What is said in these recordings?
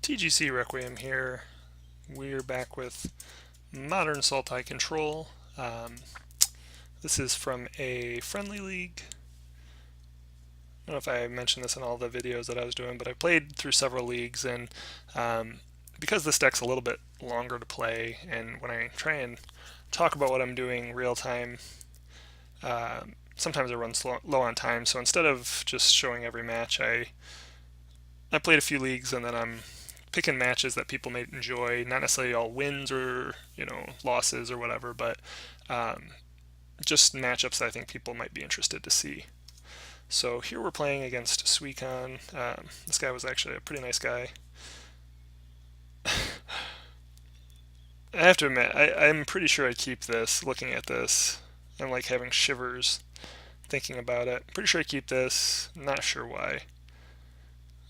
TGC Requiem here. We're back with Modern Sultai Control. This is from a friendly league. I don't know if I mentioned this in all the videos that I was doing, but I played through several leagues, and because this deck's a little bit longer to play, and when I try and talk about what I'm doing real time, sometimes it runs low on time. So instead of just showing every match, I played a few leagues, and then I'm picking matches that people may enjoy, not necessarily all wins or losses or whatever, but um, just matchups that I think people might be interested to see. So here we're playing against Suicon. This guy was actually a pretty nice guy. I have to admit, I'm pretty sure I'd keep this. Looking at this, I'm like having shivers thinking about it. Pretty sure I keep this. Not sure why.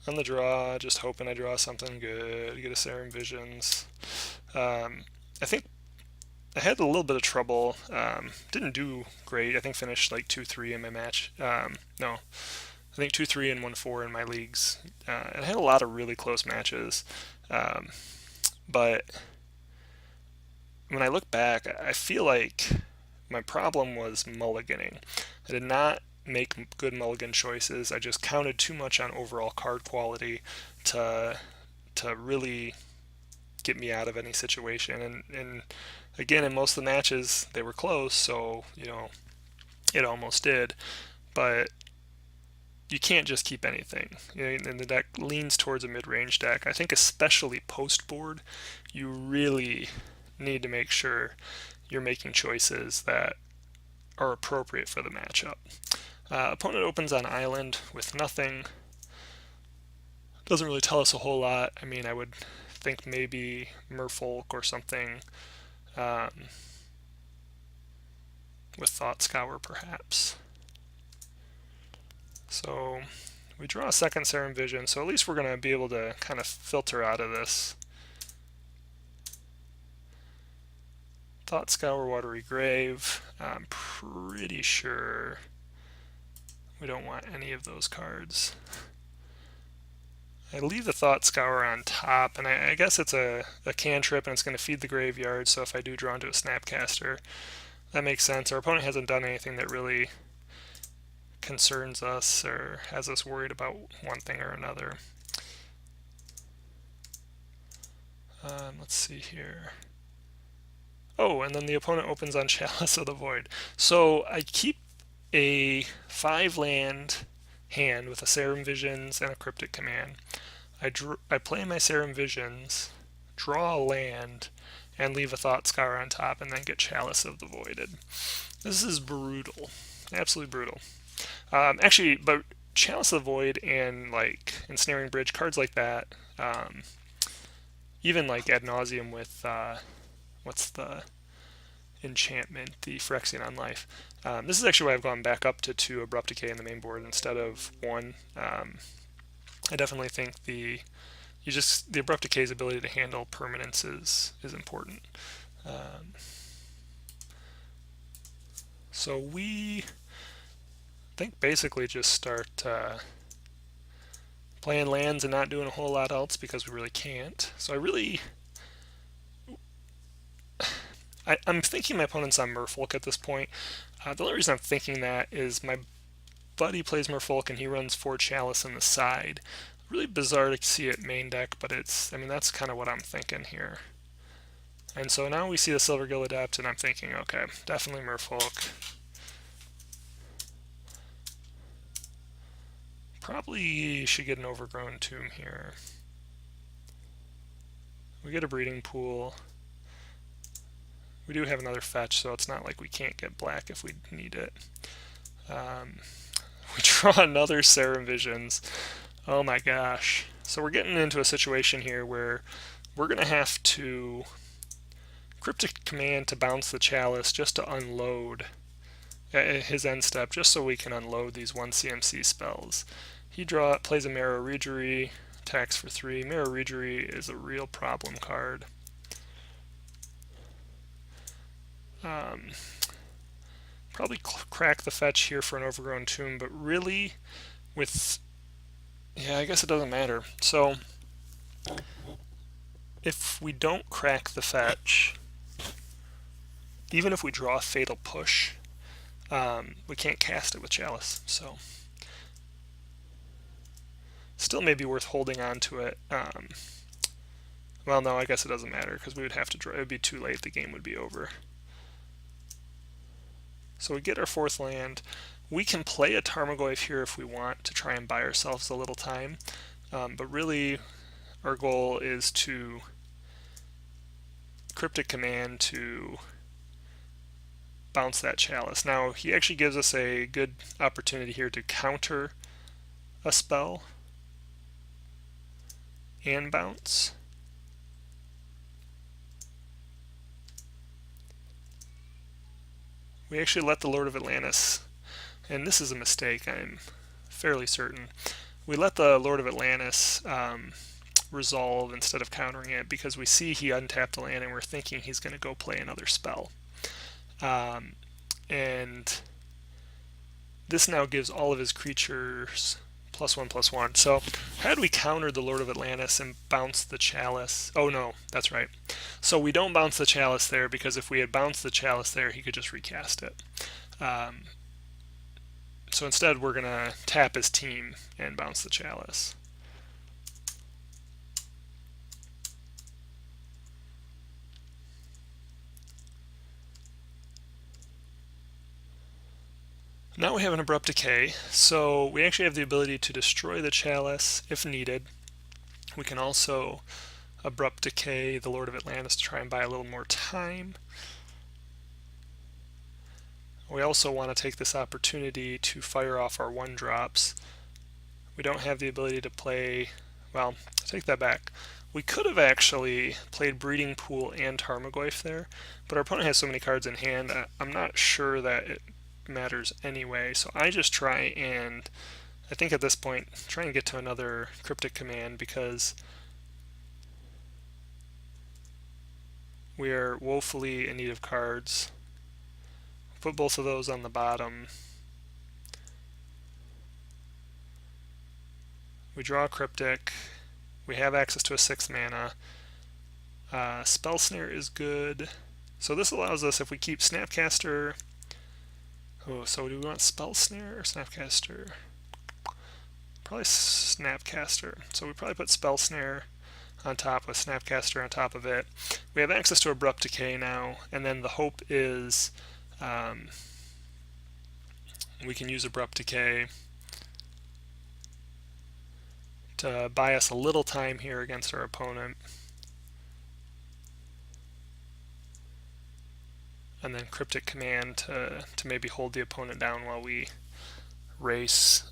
On the draw, just hoping I draw something good. Get a Serum Visions. I think I had a little bit of trouble. Didn't do great. I think finished like 2-3 in my match. No, I think 2-3 and 1-4 in my leagues. And I had a lot of really close matches. But when I look back, I feel like my problem was mulliganing. I did not make good mulligan choices. I just counted too much on overall card quality to really get me out of any situation. And again, in most of the matches, they were close, so it almost did. But you can't just keep anything. And the deck leans towards a mid-range deck. I think especially post-board, you really need to make sure you're making choices that are appropriate for the matchup. Opponent opens on island with nothing. Doesn't really tell us a whole lot. I mean, I would think maybe Merfolk or something um, with Thought Scour perhaps. So we draw a second Serum Vision, so at least we're going to be able to kind of filter out of this. Thought Scour, Watery Grave. I'm pretty sure we don't want any of those cards. I leave the Thought Scour on top, and I guess it's a cantrip and it's going to feed the graveyard, so if I do draw into a Snapcaster, that makes sense. Our opponent hasn't done anything that really concerns us or has us worried about one thing or another. Let's see here. Oh, and then the opponent opens on Chalice of the Void. So I keep a 5-land hand with a Serum Visions and a Cryptic Command. I play my Serum Visions, draw a land, and leave a Thought Scour on top, and then get Chalice of the Voided. This is brutal. Absolutely brutal. Actually, but Chalice of the Void and like Ensnaring Bridge, cards like that, even like Ad Nauseum with what's the enchantment, the Phyrexian on life. This is actually why I've gone back up to 2 Abrupt Decay in the main board instead of 1. I definitely think the Abrupt Decay's ability to handle permanence is important. So we think basically just start playing lands and not doing a whole lot else because we really can't. So I'm thinking my opponent's on Merfolk at this point. The only reason I'm thinking that is my buddy plays Merfolk and he runs 4 Chalice in the side. Really bizarre to see it main deck, but that's kind of what I'm thinking here. And so now we see the Silvergill Adept, and I'm thinking, okay, definitely Merfolk. Probably should get an Overgrown Tomb here. We get a Breeding Pool. We do have another fetch, so it's not like we can't get black if we need it. We draw another Serum Visions. Oh my gosh. So we're getting into a situation here where we're going to have to Cryptic Command to bounce the Chalice just to unload his end step, just so we can unload these 1 CMC spells. He plays a Marrow Reejerey, attacks for 3. Marrow Reejerey is a real problem card. Probably crack the fetch here for an Overgrown Tomb, but really, I guess it doesn't matter. So if we don't crack the fetch, even if we draw a Fatal Push, we can't cast it with Chalice, so still may be worth holding on to it. Well, no, I guess it doesn't matter because we would have to draw. It would be too late. The game would be over. So we get our 4th land. We can play a Tarmogoyf here if we want to try and buy ourselves a little time, but really our goal is to Cryptic Command to bounce that Chalice. Now, he actually gives us a good opportunity here to counter a spell and bounce. We actually let the Lord of Atlantis, and this is a mistake, I'm fairly certain. We let the Lord of Atlantis resolve instead of countering it because we see he untapped a land and we're thinking he's going to go play another spell. And this now gives all of his creatures +1/+1. So had we countered the Lord of Atlantis and bounced the Chalice, oh no, that's right. So we don't bounce the Chalice there because if we had bounced the Chalice there, he could just recast it. So instead we're going to tap his team and bounce the Chalice. Now we have an Abrupt Decay, so we actually have the ability to destroy the Chalice if needed. We can also Abrupt Decay the Lord of Atlantis to try and buy a little more time. We also want to take this opportunity to fire off our 1-drops. We don't have the ability to play, well, take that back. We could have actually played Breeding Pool and Tarmogoyf there, but our opponent has so many cards in hand, I'm not sure that it matters anyway. So I just try and, I think at this point, try and get to another Cryptic Command because we are woefully in need of cards. Put both of those on the bottom. We draw a Cryptic. We have access to a 6 mana. Spell Snare is good. So this allows us, if we keep Snapcaster... Oh, so do we want Spell Snare or Snapcaster? Probably Snapcaster. So we probably put Spell Snare on top with Snapcaster on top of it. We have access to Abrupt Decay now, and then the hope is we can use Abrupt Decay to buy us a little time here against our opponent. And then Cryptic Command to maybe hold the opponent down while we race.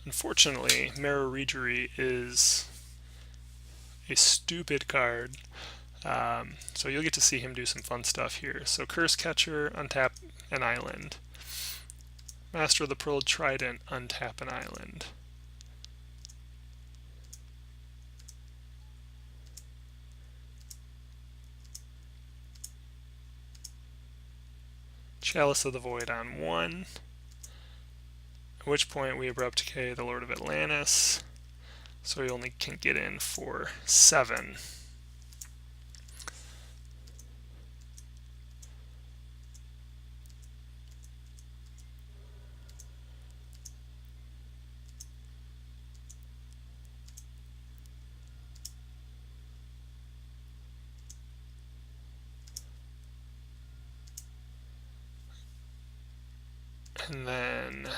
Unfortunately, Mirror Regery is a stupid card. So you'll get to see him do some fun stuff here. So Curse Catcher, untap an island. Master of the Pearl Trident, untap an island. Chalice of the Void on 1. At which point we Abrupt Decay the Lord of Atlantis. So we only can get in for 7. And then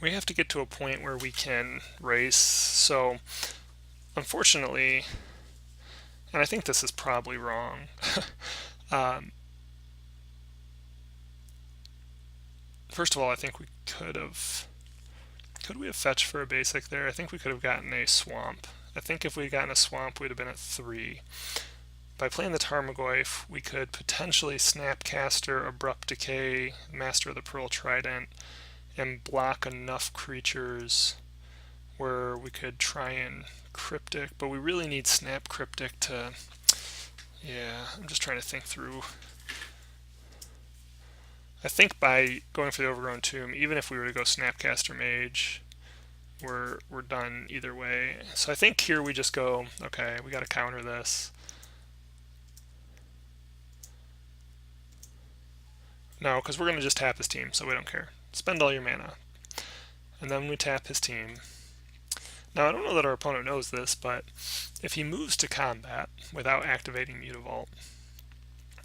we have to get to a point where we can race. So unfortunately, and I think this is probably wrong, first of all, I think we could we have fetched for a basic there? I think we could have gotten a swamp. I think if we had gotten a swamp, we'd have been at 3. By playing the Tarmogoyf, we could potentially Snapcaster, Abrupt Decay, Master of the Pearl Trident, and block enough creatures where we could try and Cryptic, but we really need Snap Cryptic to... Yeah, I'm just trying to think through. I think by going for the Overgrown Tomb, even if we were to go Snapcaster Mage, we're done either way. So I think here we just go, okay, we got to counter this. No, because we're going to just tap his team, so we don't care. Spend all your mana. And then we tap his team. Now, I don't know that our opponent knows this, but if he moves to combat without activating Mutavault,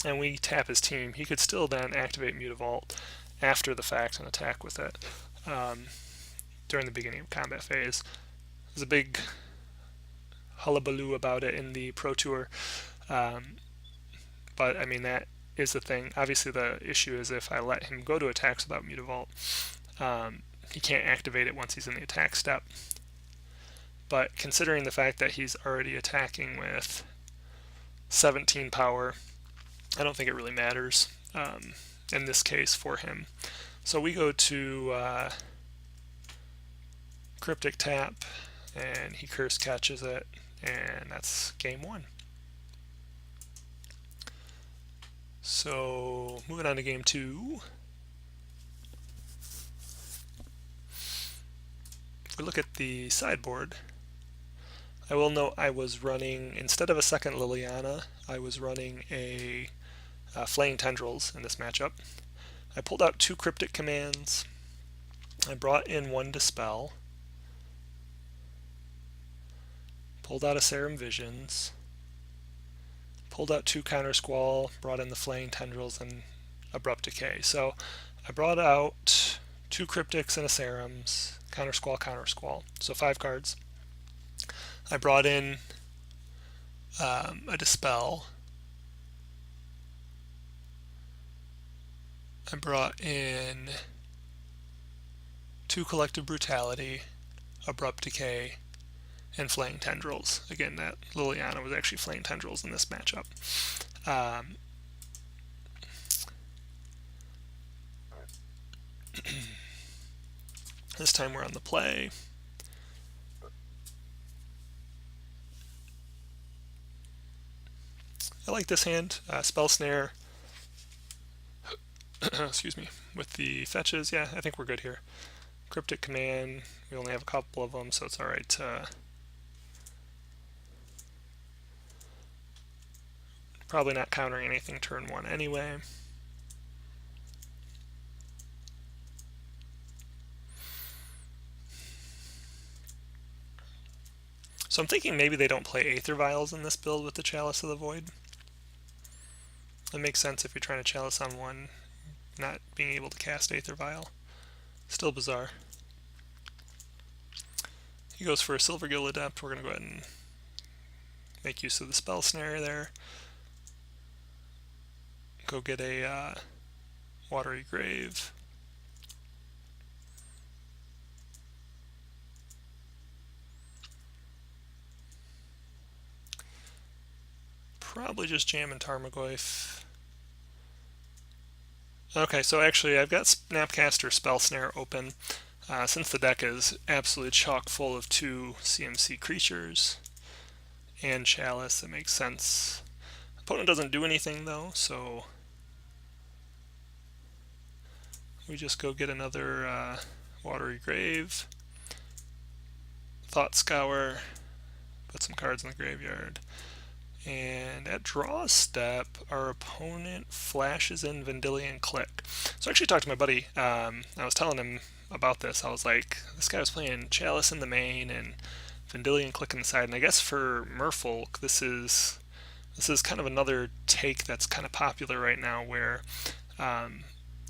and we tap his team, he could still then activate Mutavault after the fact and attack with it during the beginning of combat phase. There's a big hullabaloo about it in the Pro Tour, but I mean, that is the thing. Obviously, the issue is if I let him go to attacks without Mutavault, he can't activate it once he's in the attack step. But considering the fact that he's already attacking with 17 power, I don't think it really matters in this case for him. So we go to Cryptic Tap, and he curse catches it, and that's game one. So moving on to game two. If we look at the sideboard, I will note I was running, instead of a second Liliana, I was running a Flaying Tendrils in this matchup. I pulled out 2 Cryptic Commands. I brought in 1 Dispel. Pulled out a Serum Visions. Pulled out 2 Counter Squall, brought in the Flaying Tendrils and Abrupt Decay. So I brought out 2 Cryptics and a Serums, Counter Squall, so 5 cards. I brought in a Dispel. I brought in 2 Collective Brutality, Abrupt Decay, and Flaying Tendrils. Again, that Liliana was actually Flaying Tendrils in this matchup. This time we're on the play. I like this hand. Spell Snare. Excuse me. With the fetches, yeah, I think we're good here. Cryptic Command. We only have a couple of them, so it's alright. Probably not countering anything turn 1 anyway. So I'm thinking maybe they don't play Aether Vials in this build with the Chalice of the Void. That makes sense if you're trying to Chalice on 1, not being able to cast Aether Vial. Still bizarre. He goes for a Silvergill Adept. We're going to go ahead and make use of the Spell Snare there. Go get a Watery Grave. Probably just jamming Tarmogoyf. Okay, so actually I've got Snapcaster Spell Snare open. Since the deck is absolutely chock full of 2 CMC creatures and Chalice, it makes sense. Opponent doesn't do anything though, so we just go get another Watery Grave, Thought Scour, put some cards in the graveyard, and at draw step, our opponent flashes in Vendilion Click. So I actually talked to my buddy. I was telling him about this. I was like, this guy was playing Chalice in the main and Vendilion Click in the side. And I guess for Merfolk, this is kind of another take that's kind of popular right now, where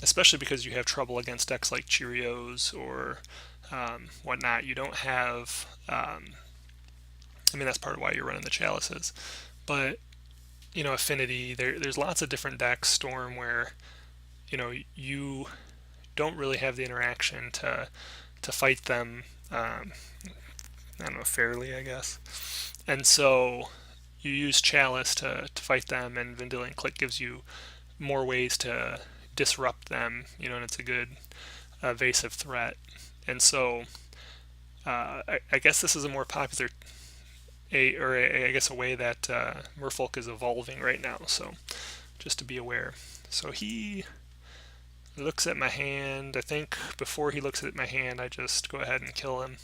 especially because you have trouble against decks like Cheerios or whatnot, you don't have. I mean, that's part of why you're running the Chalices. But, you know, Affinity, there's lots of different decks, Storm, where, you know, you don't really have the interaction to fight them, I don't know, fairly, I guess. And so you use Chalice to fight them, and Vendilion Click gives you more ways to disrupt them, you know, and it's a good evasive threat. And so I guess this is a more popular I guess a way that Merfolk is evolving right now, so just to be aware. So he looks at my hand. I think before he looks at my hand, I just go ahead and kill him.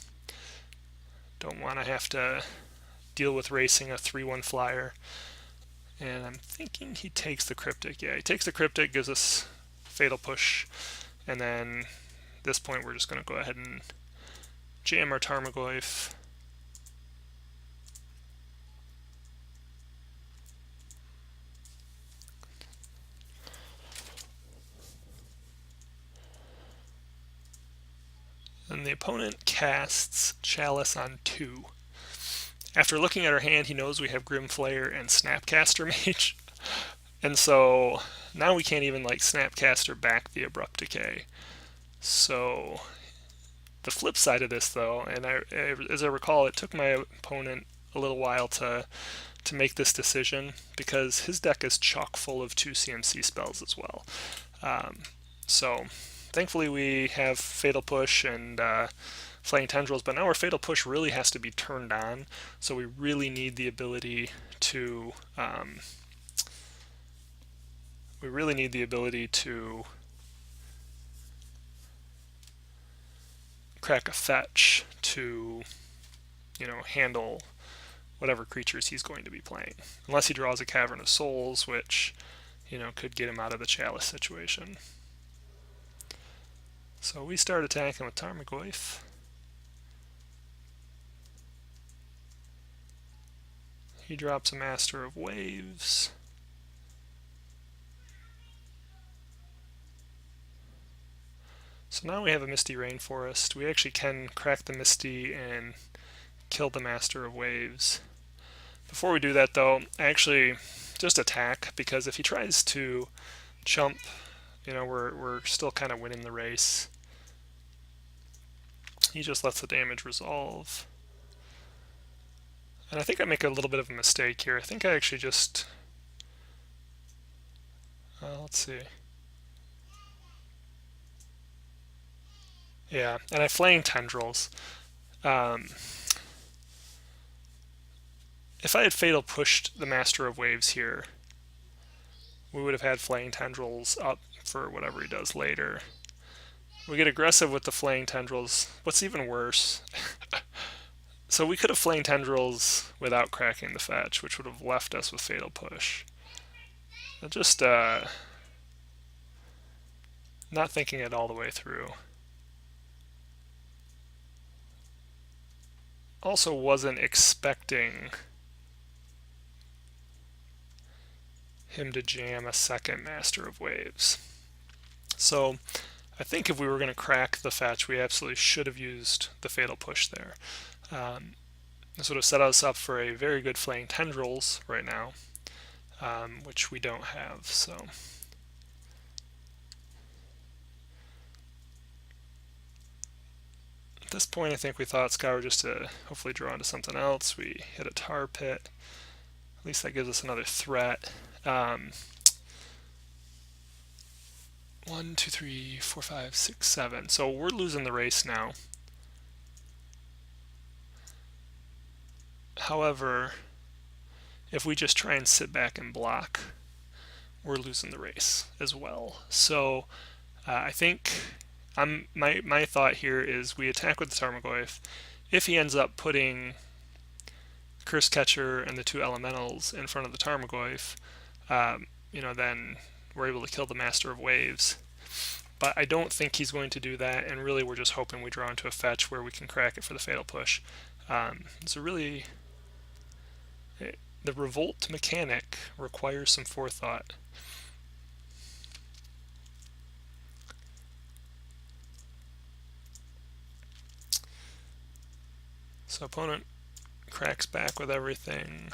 Don't want to have to deal with racing a 3/1 flyer. And I'm thinking he takes the Cryptic. Yeah, he takes the Cryptic, gives us Fatal Push, and then at this point we're just going to go ahead and jam our Tarmogoyf. And the opponent casts Chalice on 2. After looking at our hand, he knows we have Grim Flayer and Snapcaster Mage. And so now we can't even like Snapcaster back the Abrupt Decay. So the flip side of this, though, and as I recall, it took my opponent a little while to make this decision because his deck is chock full of 2 CMC spells as well. So thankfully we have Fatal Push and Flaying Tendrils, but now our Fatal Push really has to be turned on, so we really need the ability to crack a fetch to, handle whatever creatures he's going to be playing. Unless he draws a Cavern of Souls, which, could get him out of the Chalice situation. So we start attacking with Tarmogoyf. He drops a Master of Waves. So now we have a Misty Rainforest. We actually can crack the Misty and kill the Master of Waves. Before we do that, though, I actually just attack, because if he tries to chump, we're still kind of winning the race. He just lets the damage resolve. And I think I make a little bit of a mistake here. I think I actually just... let's see. Yeah, and I Flaying Tendrils. If I had Fatal Pushed the Master of Waves here, we would have had Flaying Tendrils up for whatever he does later. We get aggressive with the Flaying Tendrils. What's even worse... So we could have Flaying Tendrils without cracking the fetch, which would have left us with Fatal Push. Just not thinking it all the way through. Also wasn't expecting him to jam a second Master of Waves. So I think if we were going to crack the fetch, we absolutely should have used the Fatal Push there. This would have set us up for a very good Flaying Tendrils right now, which we don't have. So at this point, I think we thought Scour just to hopefully draw into something else. We hit a Tar Pit. At least that gives us another threat. 1, 2, 3, 4, 5, 6, 7. So we're losing the race now. However, if we just try and sit back and block, we're losing the race as well. So I think my thought here is we attack with the Tarmogoyf. If he ends up putting Curse Catcher and the 2 Elementals in front of the Tarmogoyf, then we're able to kill the Master of Waves. But I don't think he's going to do that, and really we're just hoping we draw into a fetch where we can crack it for the Fatal Push. So really, the Revolt mechanic requires some forethought. So opponent cracks back with everything.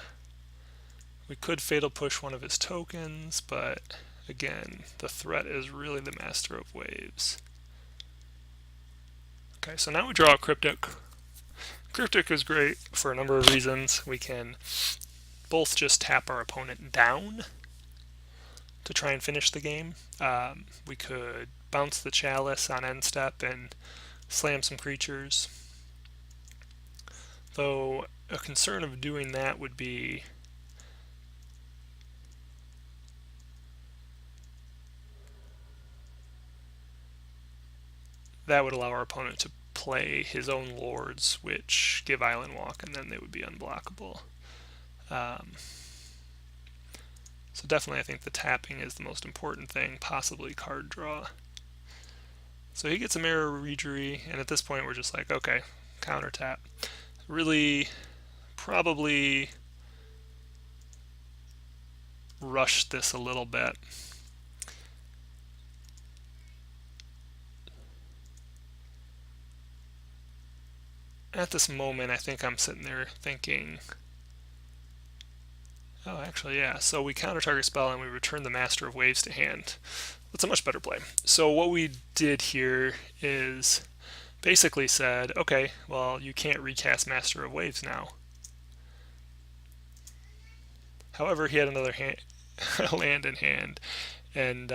We could Fatal Push one of his tokens, but again, the threat is really the Master of Waves. Okay, so now we draw a Cryptic. Cryptic is great for a number of reasons. We can both just tap our opponent down to try and finish the game. We could bounce the Chalice on end step and slam some creatures. Though a concern of doing that would be that would allow our opponent to play his own lords, which give Island Walk, and then they would be unblockable. So definitely I think the tapping is the most important thing, possibly card draw. So he gets a Mirror Reejery, and at this point we're just like, okay, counter tap. Really probably rushed this a little bit. At this moment, I think I'm sitting there thinking, oh, actually, yeah. So we counter target spell and we return the Master of Waves to hand. That's a much better play. So what we did here is basically said, okay, well, you can't recast Master of Waves now. However, he had another land in hand, and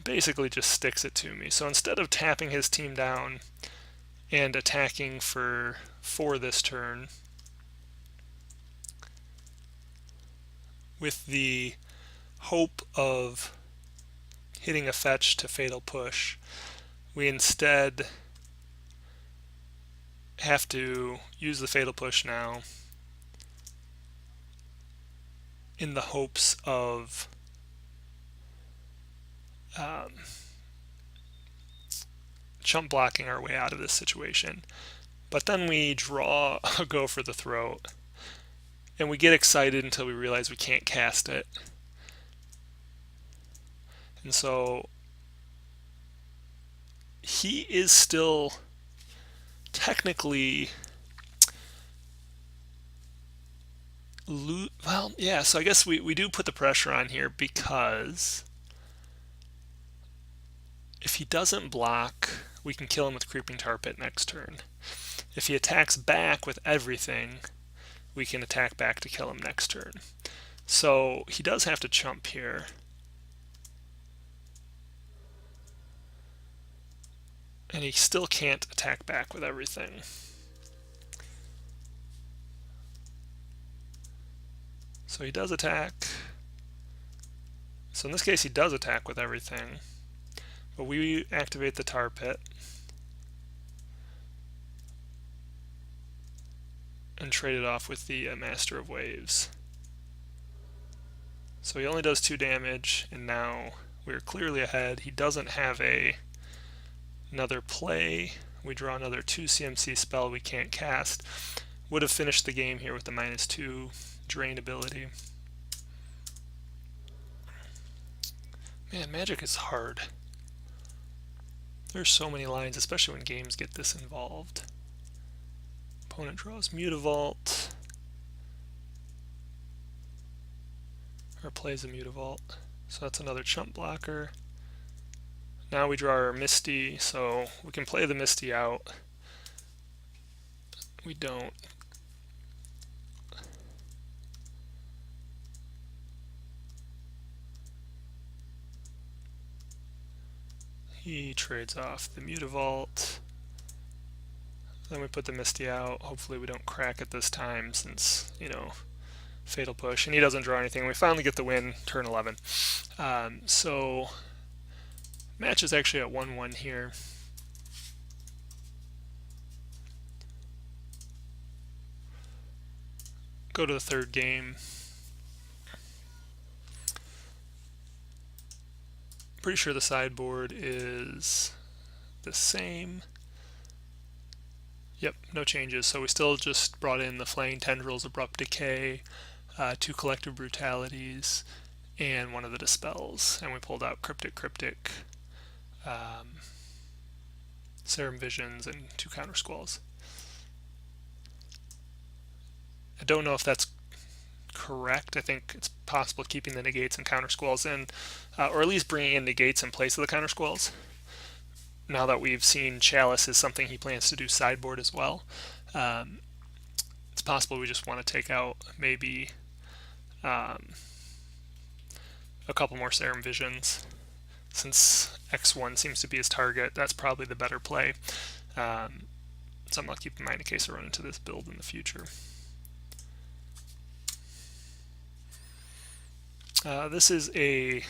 basically just sticks it to me. So instead of tapping his team down and attacking for this turn, with the hope of hitting a fetch to Fatal Push, we instead have to use the Fatal Push now in the hopes of chump blocking our way out of this situation. But then we draw a Go for the Throat, and we get excited until we realize we can't cast it. And so he is still technically well, yeah, so I guess we do put the pressure on here, because if he doesn't block, we can kill him with Creeping Tar Pit next turn. If he attacks back with everything, we can attack back to kill him next turn. So he does have to chump here. And he still can't attack back with everything. So he does attack. So in this case he does attack with everything. But we activate the Tar Pit and trade it off with the Master of Waves. So he only does 2 damage, and now we're clearly ahead. He doesn't have another play. We draw another 2 CMC spell we can't cast. Would have finished the game here with the -2 drain ability. Man, Magic is hard. There's so many lines, especially when games get this involved. Opponent draws Mutavault, or plays a Mutavault. So that's another chump blocker. Now we draw our Misty, so we can play the Misty out. We don't. He trades off the Mutavault. Then we put the Misty out. Hopefully we don't crack it this time, since, you know, Fatal Push. And he doesn't draw anything. We finally get the win, turn 11. So match is actually at 1-1 here. Go to the third game. Pretty sure the sideboard is the same. Yep, no changes. So we still just brought in the Flaying Tendrils, Abrupt Decay, 2 Collective Brutalities, and 1 of the Dispels. And we pulled out Cryptic, Serum Visions, and 2 Counter Squalls. I don't know if that's correct. I think it's possible keeping the negates and counter squalls in, or at least bringing in negates in place of the counter squalls. Now that we've seen Chalice is something he plans to do sideboard as well, it's possible we just want to take out maybe a couple more Serum Visions. Since X1 seems to be his target, that's probably the better play. Something I'll keep in mind in case I run into this build in the future. This is a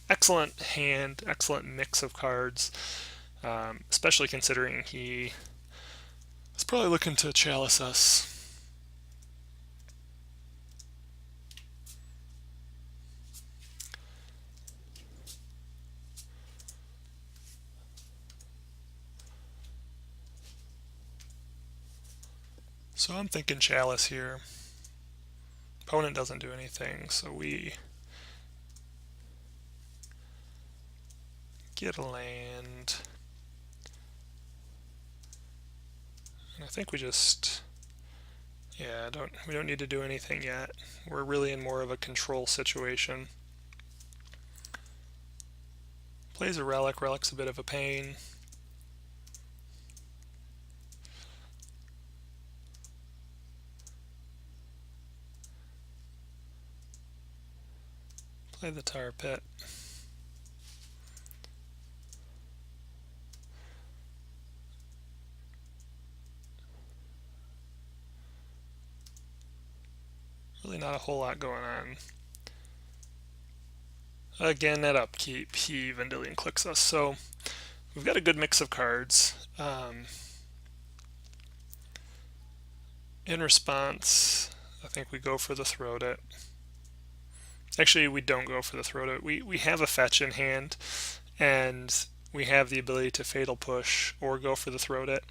excellent hand, excellent mix of cards. especially considering he is probably looking to chalice us. So I'm thinking chalice here. Opponent doesn't do anything, so we get a land. And I think we just, yeah, we don't need to do anything yet. We're really in more of a control situation. Plays a relic. Relic's a bit of a pain. Play the tar pit. Really not a whole lot going on. Again, that upkeep, he Vendilion clicks us. So we've got a good mix of cards. In response, I think we go for the Throat It. Actually, we don't go for the Throat It. We have a fetch in hand, and we have the ability to Fatal Push or go for the Throat It.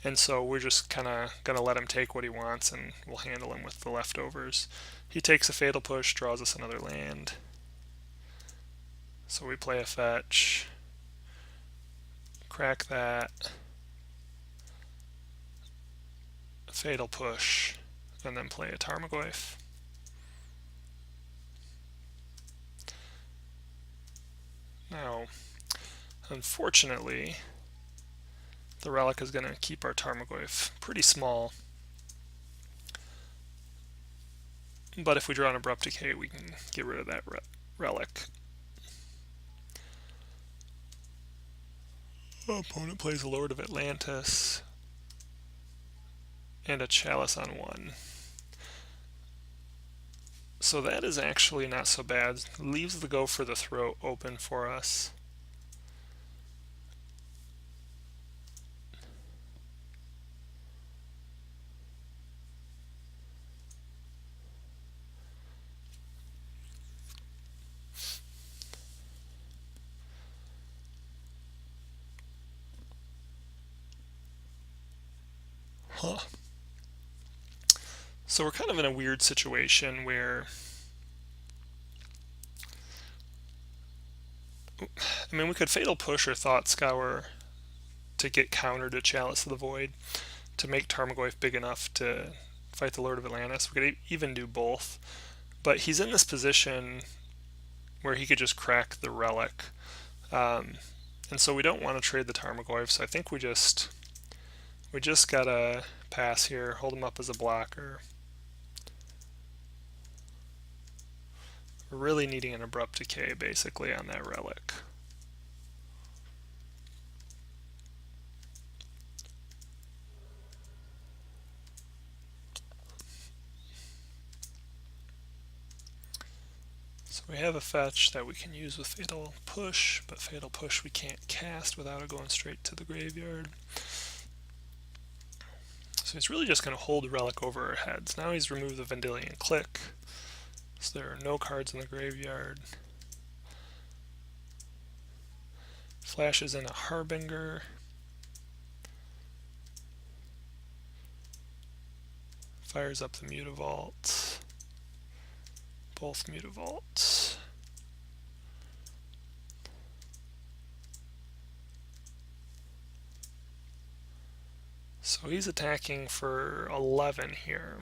And so we're just kind of going to let him take what he wants, and we'll handle him with the leftovers. He takes a Fatal Push, draws us another land. So we play a fetch, crack that, Fatal Push, and then play a Tarmogoyf. Now, unfortunately, the relic is going to keep our Tarmogoyf pretty small. But if we draw an Abrupt Decay, we can get rid of that relic. Opponent plays a Lord of Atlantis and a Chalice on 1. So that is actually not so bad. Leaves the go for the Throat open for us. Huh. So we're kind of in a weird situation where, I mean, we could Fatal Push or Thought Scour to get counter to Chalice of the Void to make Tarmogoyf big enough to fight the Lord of Atlantis. We could even do both. But he's in this position where he could just crack the relic. And so we don't want to trade the Tarmogoyf, so I think we just gotta pass here, hold him up as a blocker. We're really needing an Abrupt Decay, basically, on that relic. So we have a fetch that we can use with Fatal Push, but Fatal Push we can't cast without it going straight to the graveyard. So he's really just going to hold the relic over our heads. Now he's removed the Vendilion Click, so there are no cards in the graveyard. Flashes in a Harbinger. Fires up the Mutavault. Both Mutavaults. So he's attacking for 11 here.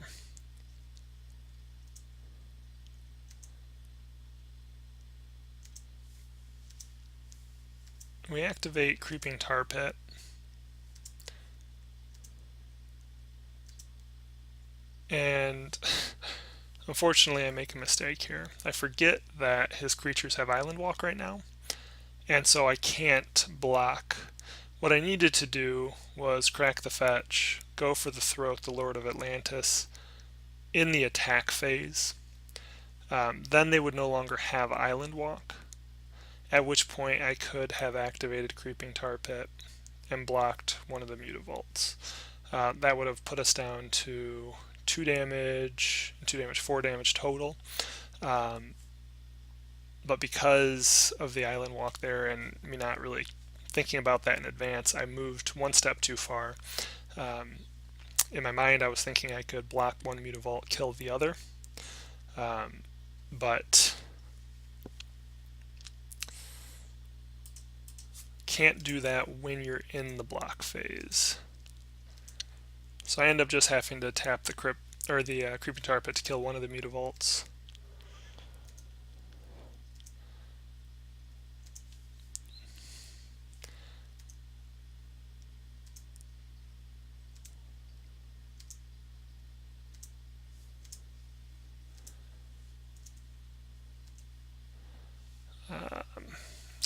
We activate Creeping Tar Pit. And unfortunately I make a mistake here. I forget that his creatures have Island Walk right now, and so I can't block. What I needed to do was crack the fetch, go for the Throat, the Lord of Atlantis, in the attack phase. Then they would no longer have Island Walk, at which point I could have activated Creeping Tar Pit and blocked one of the Mutavolts. That would have put us down to 2 damage, 4 damage total. But because of the island walk there and me not really thinking about that in advance, I moved one step too far. In my mind, I was thinking I could block one Mutavault, kill the other, but can't do that when you're in the block phase. So I end up just having to tap the Creeping Tar Pit to kill one of the Mutavaults.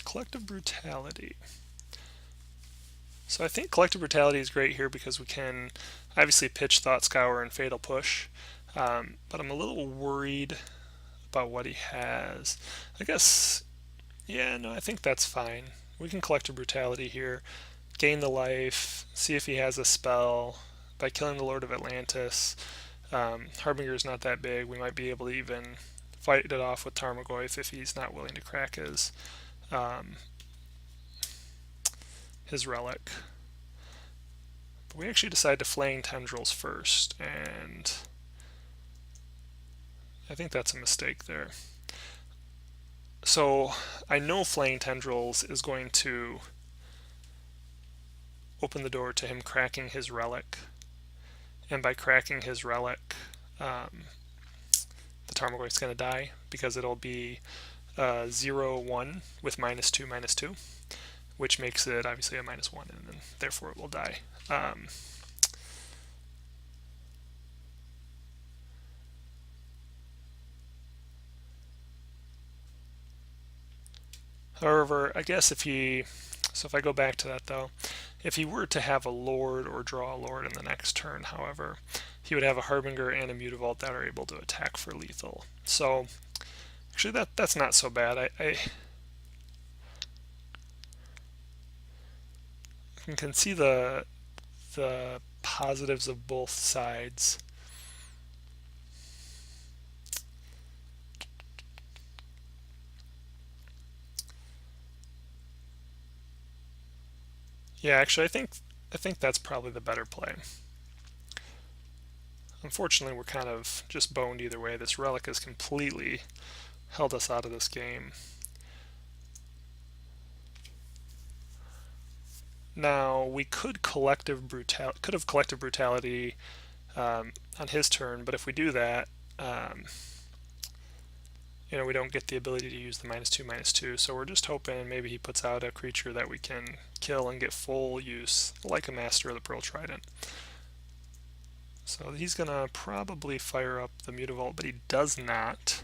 Collective Brutality. So I think Collective Brutality is great here because we can obviously pitch Thought Scour and Fatal Push, but I'm a little worried about what he has. I guess, yeah, no, I think that's fine. We can Collective Brutality here, gain the life, see if he has a spell. By killing the Lord of Atlantis, Harbinger is not that big. We might be able to even fight it off with Tarmogoyf if he's not willing to crack his relic. But we actually decide to Flaying Tendrils first, and I think that's a mistake there. So I know Flaying Tendrils is going to open the door to him cracking his relic, and by cracking his relic, the Tarmogoyf's going to die because it'll be 0/1 with -2/2, which makes it obviously a -1, and then therefore it will die. However, I guess if I go back to that though, if he were to have a Lord or draw a Lord in the next turn, however, he would have a Harbinger and a Mutavault that are able to attack for lethal. So actually that's not so bad. I can see the positives of both sides. Yeah, actually, I think that's probably the better play. Unfortunately, we're kind of just boned either way. This relic has completely held us out of this game. Now we could have collective brutality on his turn, but if we do that, we don't get the ability to use the -2/2. So we're just hoping maybe he puts out a creature that we can kill and get full use, like a Master of the Pearl Trident. So he's gonna probably fire up the Mutavault, but he does not.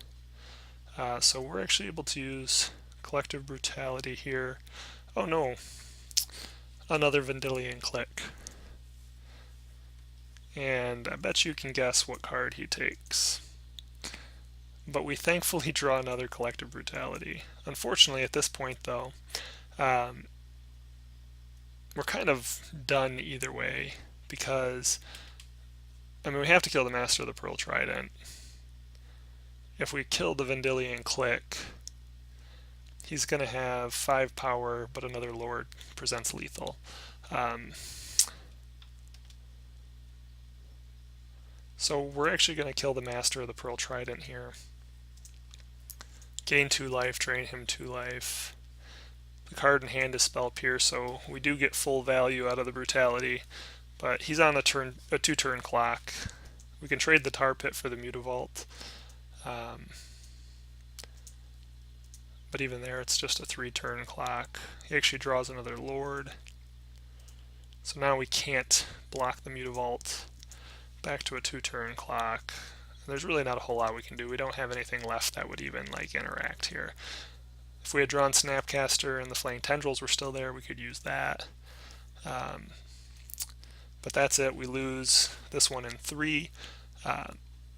So we're actually able to use Collective Brutality here. Oh no, another Vendilion Click. And I bet you can guess what card he takes. But we thankfully draw another Collective Brutality. Unfortunately, at this point, though, we're kind of done either way, because, we have to kill the Master of the Pearl Trident. If we kill the Vendilion Click, he's going to have 5 power, but another Lord presents lethal. So we're actually going to kill the Master of the Pearl Trident here. Gain 2 life, drain him 2 life. The card in hand is Spell Pierce, so we do get full value out of the Brutality, but he's on a 2-turn clock. We can trade the Tar Pit for the Mutavault. But even there, it's just a 3-turn clock. He actually draws another Lord. So now we can't block the Mutavault. Back to a 2-turn clock. There's really not a whole lot we can do. We don't have anything left that would even interact here. If we had drawn Snapcaster and the Flaying Tendrils were still there, we could use that. But that's it. We lose this one in 3.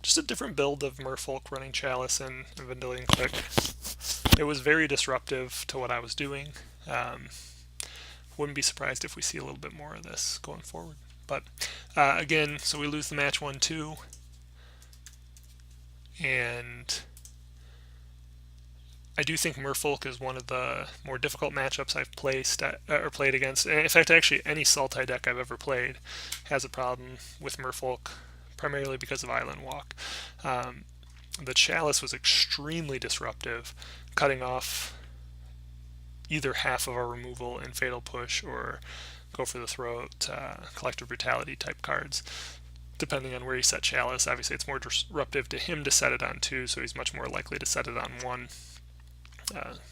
Just a different build of Merfolk running Chalice and Vendilion Click. It was very disruptive to what I was doing. wouldn't be surprised if we see a little bit more of this going forward. But again, so we lose the match 1-2, and I do think Merfolk is one of the more difficult matchups I've placed or played against. And in fact, actually, any Sultai deck I've ever played has a problem with Merfolk, primarily because of Island Walk. The Chalice was extremely disruptive, cutting off either half of our removal in Fatal Push or Go for the Throat, Collective Brutality type cards. Depending on where you set Chalice, obviously it's more disruptive to him to set it on 2, so he's much more likely to set it on 1.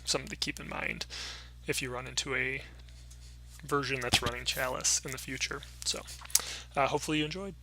Something to keep in mind if you run into a version that's running Chalice in the future. So hopefully you enjoyed.